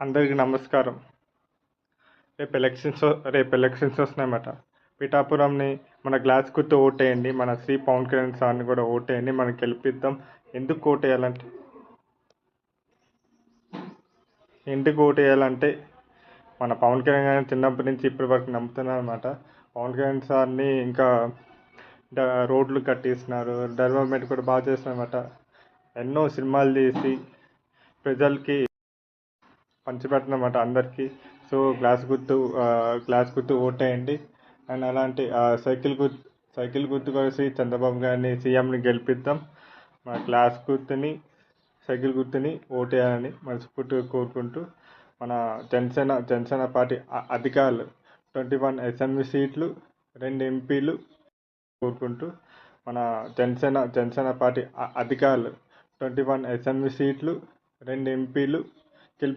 అందరికీ నమస్కారం. రేపు ఎలక్షన్స్ వస్తున్నాయన్నమాట. పిఠాపురంని మన గ్లాస్ గుర్తు ఓటేయండి. మన శ్రీ పవన్ కళ్యాణ్ సార్ని కూడా ఓటేయండి. మనం గెలిపిద్దాం. ఎందుకు ఓటేయాలంటే మన పవన్ కళ్యాణ్ గారిని చిన్నప్పటి నుంచి ఇప్పటి వరకు నమ్ముతున్నాను అనమాట. పవన్ కళ్యాణ్ సార్ని ఇంకా రోడ్లు కట్టిస్తున్నారు, డెవలప్మెంట్ కూడా బాగా చేస్తున్నారు అనమాట. ఎన్నో సినిమాలు చేసి ప్రజలకి పంచిపెడుతున్నమాట అందరికీ. సో గ్లాస్ గుర్తు ఓటేయండి. అండ్ అలాంటి సైకిల్ గుర్తు కలిసి చంద్రబాబు గారిని సీఎంని గెలిపిద్దాం. మన సైకిల్ గుర్తుని ఓటేయాలని మనస్ఫూర్తిగా కోరుకుంటూ, మన జనసేన పార్టీ అధికారులు 21 అసెంబ్లీ సీట్లు, 2 ఎంపీలు కోరుకుంటూ, మన జనసేన పార్టీ అధికారులు 21 అసెంబ్లీ సీట్లు, 2 ఎంపీలు గెలిపి